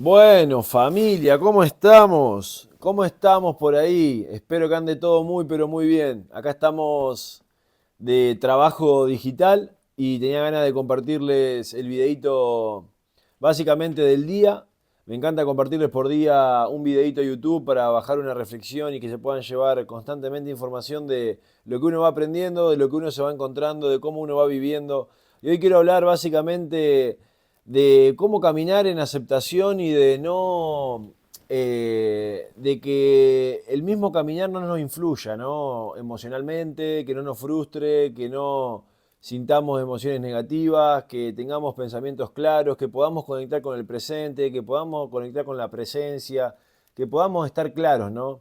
Bueno, familia, ¿cómo estamos? ¿Cómo estamos por ahí? Espero que ande todo muy, pero muy bien. Acá estamos de trabajo digital y tenía ganas de compartirles el videito básicamente del día. Me encanta compartirles por día un videito a YouTube para bajar una reflexión y que se puedan llevar constantemente información de lo que uno va aprendiendo, de lo que uno se va encontrando, de cómo uno va viviendo. Y hoy quiero hablar básicamente de cómo caminar en aceptación y de no, de que el mismo caminar no nos influya, ¿no? Emocionalmente, que no nos frustre, que no sintamos emociones negativas, que tengamos pensamientos claros, que podamos conectar con el presente, que podamos conectar con la presencia, que podamos estar claros, ¿no?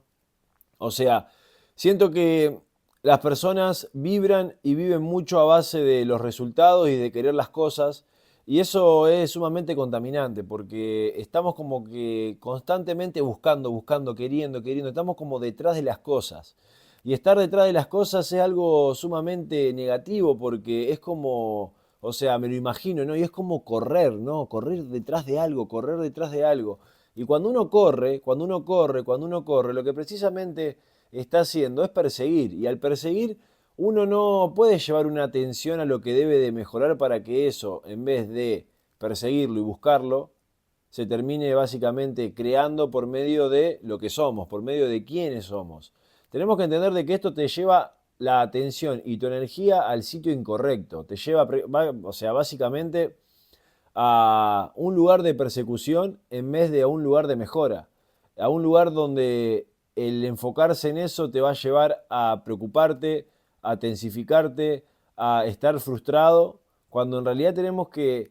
O sea, siento que las personas vibran y viven mucho a base de los resultados y de querer las cosas, y eso es sumamente contaminante, porque estamos como que constantemente buscando, buscando, queriendo, queriendo, estamos como detrás de las cosas. Y estar detrás de las cosas es algo sumamente negativo, porque es como, o sea, me lo imagino, ¿no? Y es como correr, ¿no? Correr detrás de algo, correr detrás de algo. Y cuando uno corre, cuando uno corre, cuando uno corre, lo que precisamente está haciendo es perseguir. Y al perseguir, uno no puede llevar una atención a lo que debe de mejorar para que eso, en vez de perseguirlo y buscarlo, se termine básicamente creando por medio de lo que somos, por medio de quiénes somos. Tenemos que entender de que esto te lleva la atención y tu energía al sitio incorrecto. Te lleva, o sea, básicamente a un lugar de persecución en vez de a un lugar de mejora, a un lugar donde el enfocarse en eso te va a llevar a preocuparte, a tensificarte, a estar frustrado, cuando en realidad tenemos que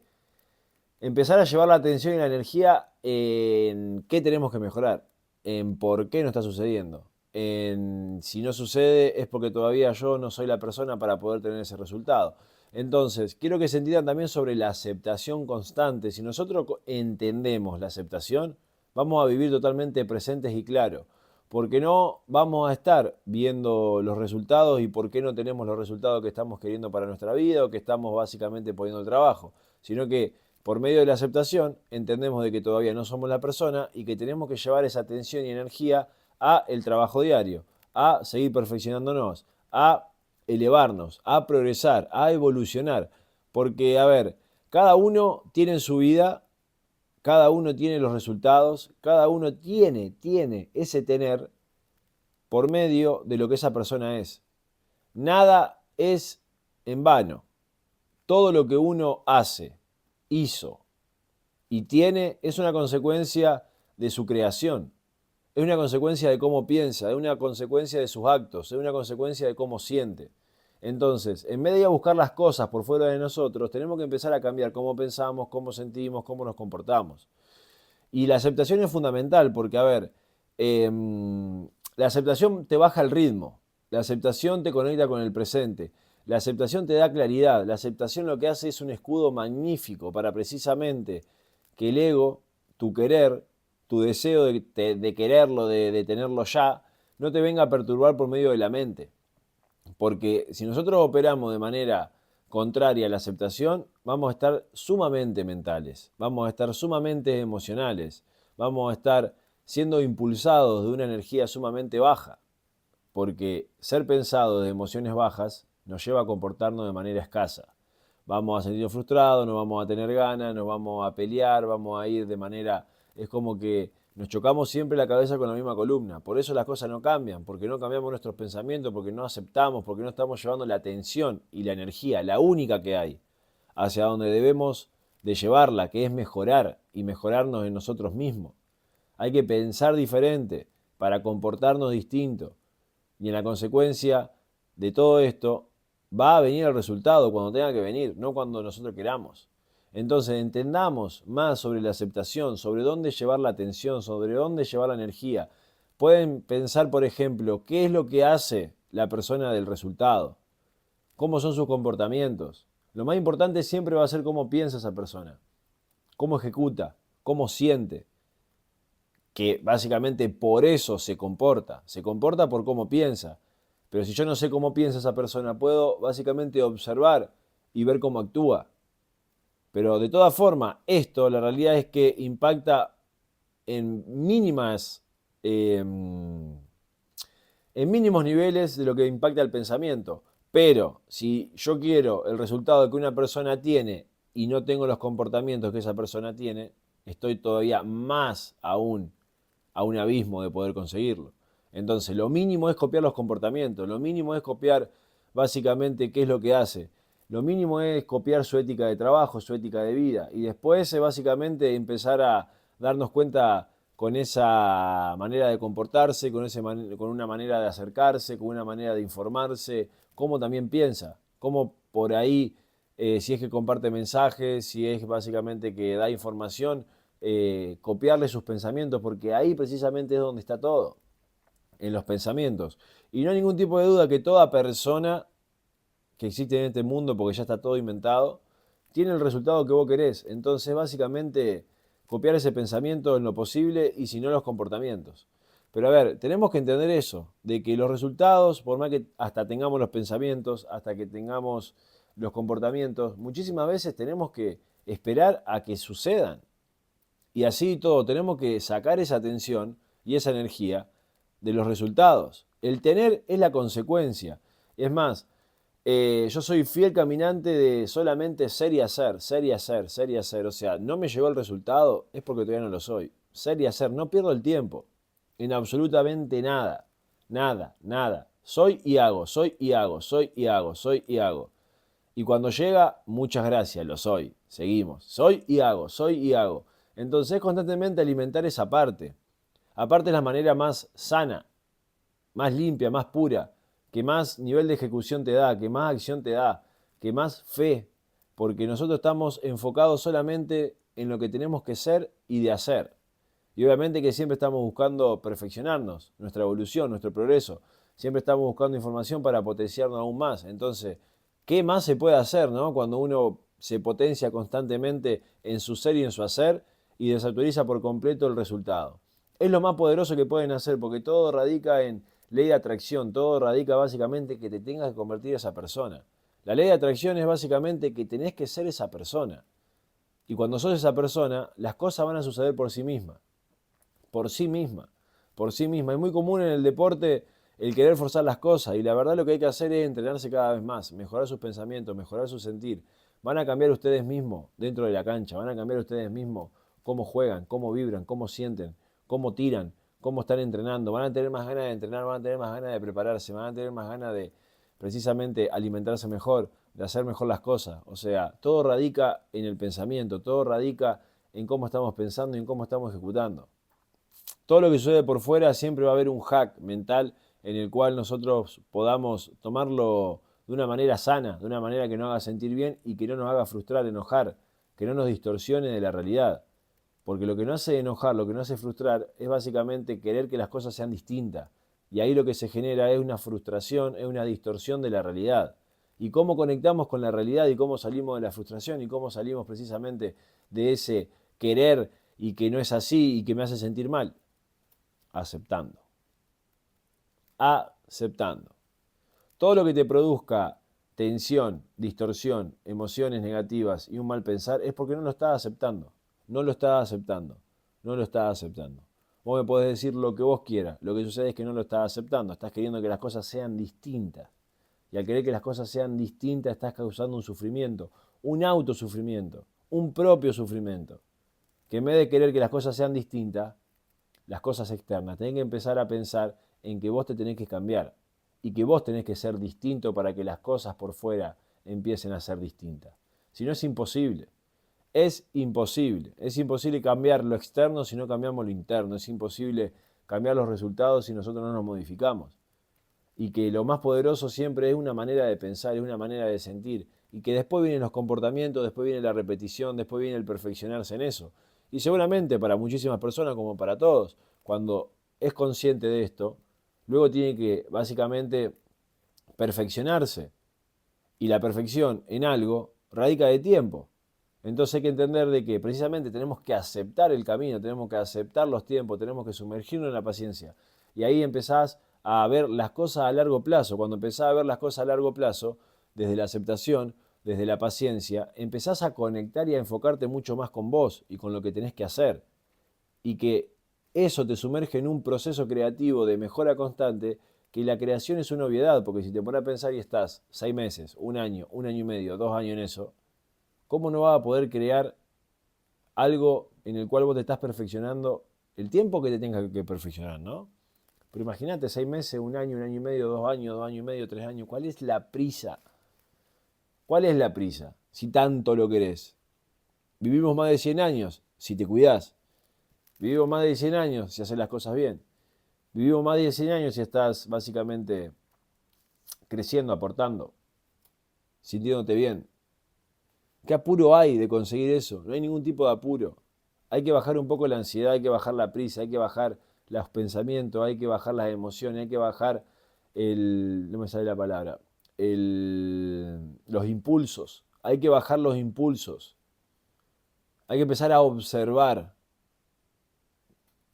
empezar a llevar la atención y la energía en qué tenemos que mejorar, en por qué no está sucediendo, en si no sucede es porque todavía yo no soy la persona para poder tener ese resultado. Entonces, quiero que se entiendan también sobre la aceptación constante. Si nosotros entendemos la aceptación, vamos a vivir totalmente presentes y claros. Porque no vamos a estar viendo los resultados y por qué no tenemos los resultados que estamos queriendo para nuestra vida o que estamos básicamente poniendo el trabajo, sino que por medio de la aceptación entendemos de que todavía no somos la persona y que tenemos que llevar esa atención y energía a el trabajo diario, a seguir perfeccionándonos, a elevarnos, a progresar, a evolucionar. Porque, a ver, cada uno tiene en su vida, cada uno tiene los resultados, cada uno tiene ese tener por medio de lo que esa persona es. Nada es en vano. Todo lo que uno hace, hizo y tiene es una consecuencia de su creación. Es una consecuencia de cómo piensa, es una consecuencia de sus actos, es una consecuencia de cómo siente. Entonces, en vez de ir a buscar las cosas por fuera de nosotros, tenemos que empezar a cambiar cómo pensamos, cómo sentimos, cómo nos comportamos. Y la aceptación es fundamental porque, a ver, eh, la aceptación te baja el ritmo, la aceptación te conecta con el presente, la aceptación te da claridad, la aceptación lo que hace es un escudo magnífico para precisamente que el ego, tu querer, tu deseo de quererlo, de tenerlo ya, no te venga a perturbar por medio de la mente. Porque si nosotros operamos de manera contraria a la aceptación, vamos a estar sumamente mentales, vamos a estar sumamente emocionales, vamos a estar siendo impulsados de una energía sumamente baja, porque ser pensados de emociones bajas nos lleva a comportarnos de manera escasa. Vamos a sentirnos frustrados, no vamos a tener ganas, nos vamos a pelear, vamos a ir de manera... Es como que nos chocamos siempre la cabeza con la misma columna. Por eso las cosas no cambian, porque no cambiamos nuestros pensamientos, porque no aceptamos, porque no estamos llevando la atención y la energía, la única que hay, hacia donde debemos de llevarla, que es mejorar y mejorarnos en nosotros mismos. Hay que pensar diferente para comportarnos distinto. Y en la consecuencia de todo esto va a venir el resultado cuando tenga que venir, no cuando nosotros queramos. Entonces entendamos más sobre la aceptación, sobre dónde llevar la atención, sobre dónde llevar la energía. Pueden pensar, por ejemplo, qué es lo que hace la persona del resultado, cómo son sus comportamientos. Lo más importante siempre va a ser cómo piensa esa persona, cómo ejecuta, cómo siente, que básicamente por eso se comporta por cómo piensa. Pero si yo no sé cómo piensa esa persona, puedo básicamente observar y ver cómo actúa. Pero de todas formas, esto la realidad es que impacta en en mínimos niveles de lo que impacta el pensamiento. Pero si yo quiero el resultado que una persona tiene y no tengo los comportamientos que esa persona tiene, estoy todavía más aún a un abismo de poder conseguirlo. Entonces, lo mínimo es copiar los comportamientos, lo mínimo es copiar básicamente qué es lo que hace, lo mínimo es copiar su ética de trabajo, su ética de vida, y después es básicamente empezar a darnos cuenta con esa manera de comportarse, con una manera de acercarse, con una manera de informarse, cómo también piensa, cómo por ahí, si es que comparte mensajes, si es básicamente que da información, copiarle sus pensamientos, porque ahí precisamente es donde está todo, en los pensamientos. Y no hay ningún tipo de duda que toda persona que existe en este mundo, porque ya está todo inventado, tiene el resultado que vos querés. Entonces, básicamente, copiar ese pensamiento en lo posible y si no los comportamientos. Pero a ver, tenemos que entender eso, de que los resultados, por más que hasta tengamos los pensamientos, hasta que tengamos los comportamientos, muchísimas veces tenemos que esperar a que sucedan. Y así todo, tenemos que sacar esa tensión y esa energía de los resultados. El tener es la consecuencia. Es más, yo soy fiel caminante de solamente ser y hacer, ser y hacer, ser y hacer. O sea, no me llegó el resultado, es porque todavía no lo soy. Ser y hacer, no pierdo el tiempo en absolutamente nada. Nada, nada. Soy y hago, soy y hago, soy y hago, soy y hago. Y cuando llega, muchas gracias, lo soy. Seguimos. Soy y hago, soy y hago. Entonces constantemente alimentar esa parte. Aparte es la manera más sana, más limpia, más pura, que más nivel de ejecución te da, que más acción te da, que más fe, porque nosotros estamos enfocados solamente en lo que tenemos que ser y de hacer. Y obviamente que siempre estamos buscando perfeccionarnos, nuestra evolución, nuestro progreso. Siempre estamos buscando información para potenciarnos aún más. Entonces, ¿qué más se puede hacer, no? Cuando uno se potencia constantemente en su ser y en su hacer y desautoriza por completo el resultado. Es lo más poderoso que pueden hacer porque todo radica en ley de atracción, todo radica básicamente que te tengas que convertir en esa persona. La ley de atracción es básicamente que tenés que ser esa persona. Y cuando sos esa persona, las cosas van a suceder por sí mismas. Por sí misma, por sí misma. Es muy común en el deporte el querer forzar las cosas y la verdad lo que hay que hacer es entrenarse cada vez más, mejorar sus pensamientos, mejorar su sentir. Van a cambiar ustedes mismos dentro de la cancha, van a cambiar ustedes mismos cómo juegan, cómo vibran, cómo sienten, cómo tiran, cómo están entrenando. Van a tener más ganas de entrenar, van a tener más ganas de prepararse, van a tener más ganas de precisamente alimentarse mejor, de hacer mejor las cosas. O sea, todo radica en el pensamiento, todo radica en cómo estamos pensando y en cómo estamos ejecutando. Todo lo que sucede por fuera siempre va a haber un hack mental en el cual nosotros podamos tomarlo de una manera sana, de una manera que nos haga sentir bien y que no nos haga frustrar, enojar, que no nos distorsione de la realidad. Porque lo que nos hace enojar, lo que nos hace frustrar es básicamente querer que las cosas sean distintas. Y ahí lo que se genera es una frustración, es una distorsión de la realidad. Y cómo conectamos con la realidad y cómo salimos de la frustración y cómo salimos precisamente de ese querer y que no es así y que me hace sentir mal. Aceptando. Aceptando. Todo lo que te produzca tensión, distorsión, emociones negativas y un mal pensar es porque no lo estás aceptando. No lo estás aceptando. No lo estás aceptando. Vos me podés decir lo que vos quieras. Lo que sucede es que no lo estás aceptando. Estás queriendo que las cosas sean distintas. Y al querer que las cosas sean distintas estás causando un sufrimiento. Un autosufrimiento. Un propio sufrimiento. Que en vez de querer que las cosas sean distintas, las cosas externas, tenés que empezar a pensar en que vos te tenés que cambiar y que vos tenés que ser distinto para que las cosas por fuera empiecen a ser distintas. Si no es imposible, es imposible. Es imposible cambiar lo externo si no cambiamos lo interno. Es imposible cambiar los resultados si nosotros no nos modificamos. Y que lo más poderoso siempre es una manera de pensar, es una manera de sentir. Y que después vienen los comportamientos, después viene la repetición, después viene el perfeccionarse en eso. Y seguramente para muchísimas personas, como para todos, cuando es consciente de esto, luego tiene que básicamente perfeccionarse. Y la perfección en algo radica de tiempo. Entonces hay que entender de que precisamente tenemos que aceptar el camino, tenemos que aceptar los tiempos, tenemos que sumergirnos en la paciencia. Y ahí empezás a ver las cosas a largo plazo. Cuando empezás a ver las cosas a largo plazo, desde la aceptación, desde la paciencia, empezás a conectar y a enfocarte mucho más con vos y con lo que tenés que hacer. Y que eso te sumerge en un proceso creativo de mejora constante, que la creación es una obviedad, porque si te pones a pensar y estás 6 meses, un año y medio, 2 años en eso, ¿cómo no vas a poder crear algo en el cual vos te estás perfeccionando el tiempo que te tengas que perfeccionar, ¿no? Pero imagínate, 6 meses, un año y medio, 2 años y medio, 3 años. ¿Cuál es la prisa? ¿Cuál es la prisa? Si tanto lo querés. Vivimos más de 100 años, si te cuidás. Vivimos más de 100 años si haces las cosas bien. Vivimos más de 100 años si estás básicamente creciendo, aportando, sintiéndote bien. ¿Qué apuro hay de conseguir eso? No hay ningún tipo de apuro. Hay que bajar un poco la ansiedad, hay que bajar la prisa, hay que bajar los pensamientos, hay que bajar las emociones, hay que bajar no me sale la palabra, los impulsos. Hay que bajar los impulsos. Hay que empezar a observar.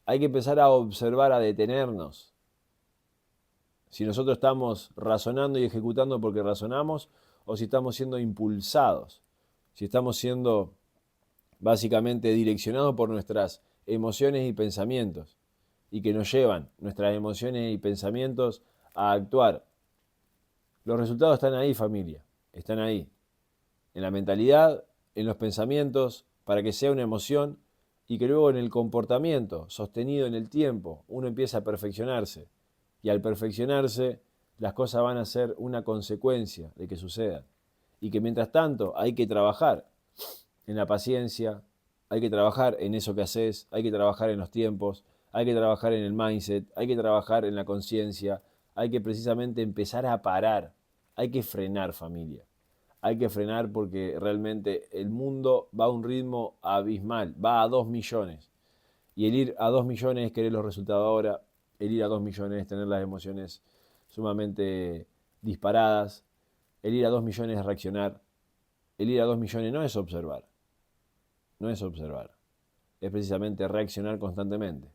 Hay que empezar a observar, a detenernos. Si nosotros estamos razonando y ejecutando porque razonamos, o si estamos siendo impulsados, si estamos siendo básicamente direccionados por nuestras emociones y pensamientos, y que nos llevan nuestras emociones y pensamientos a actuar. Los resultados están ahí, familia, están ahí, en la mentalidad, en los pensamientos, para que sea una emoción, y que luego en el comportamiento, sostenido en el tiempo, uno empieza a perfeccionarse. Y al perfeccionarse, las cosas van a ser una consecuencia de que sucedan. Y que mientras tanto hay que trabajar en la paciencia, hay que trabajar en eso que haces, hay que trabajar en los tiempos, hay que trabajar en el mindset, hay que trabajar en la conciencia, hay que precisamente empezar a parar, hay que frenar, familia. Hay que frenar porque realmente el mundo va a un ritmo abismal, va a 2 millones. Y el ir a 2 millones es querer los resultados ahora, el ir a 2 millones es tener las emociones sumamente disparadas, el ir a 2 millones es reaccionar, el ir a 2 millones no es observar, no es observar, es precisamente reaccionar constantemente,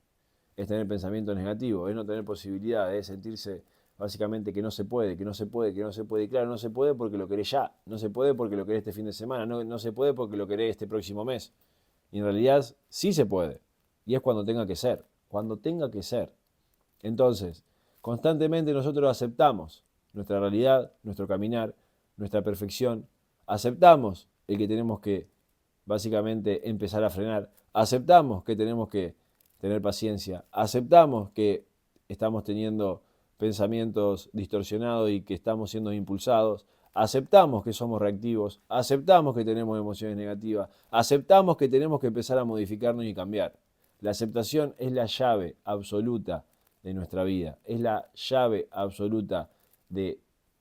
es tener pensamientos negativos, es no tener posibilidad, es sentirse básicamente que no se puede, que no se puede, que no se puede. Y claro, no se puede porque lo querés ya, no se puede porque lo querés este fin de semana, no se puede porque lo querés este próximo mes. Y en realidad sí se puede. Y es cuando tenga que ser, cuando tenga que ser. Entonces, constantemente nosotros aceptamos nuestra realidad, nuestro caminar, nuestra perfección. Aceptamos el que tenemos que básicamente empezar a frenar. Aceptamos que tenemos que tener paciencia. Aceptamos que estamos teniendo pensamientos distorsionados y que estamos siendo impulsados. Aceptamos que somos reactivos. Aceptamos que tenemos emociones negativas. Aceptamos que tenemos que empezar a modificarnos y cambiar. La aceptación es la llave absoluta de nuestra vida. Es la llave absoluta de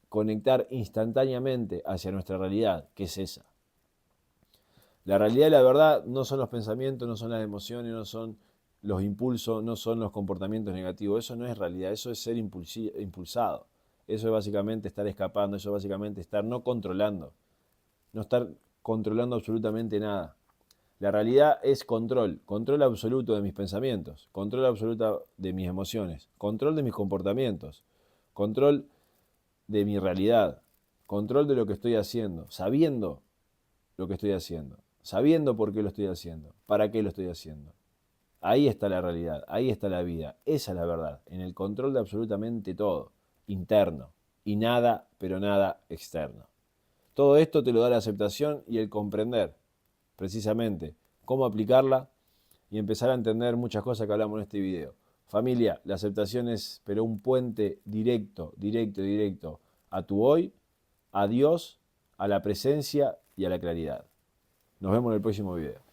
conectar instantáneamente hacia nuestra realidad, que es esa. La realidad y la verdad no son los pensamientos, no son las emociones, no son los impulsos, no son los comportamientos negativos. Eso no es realidad, eso es ser impulsado. Eso es básicamente estar escapando, eso es básicamente estar no controlando, no estar controlando absolutamente nada. La realidad es control, control absoluto de mis pensamientos, control absoluto de mis emociones, control de mis comportamientos, control de mi realidad, control de lo que estoy haciendo, sabiendo lo que estoy haciendo, sabiendo por qué lo estoy haciendo, para qué lo estoy haciendo. Ahí está la realidad, ahí está la vida, esa es la verdad, en el control de absolutamente todo, interno, y nada, pero nada externo. Todo esto te lo da la aceptación y el comprender, precisamente, cómo aplicarla y empezar a entender muchas cosas que hablamos en este video. Familia, la aceptación es pero un puente directo, directo, directo a tu hoy, a Dios, a la presencia y a la claridad. Nos vemos en el próximo video.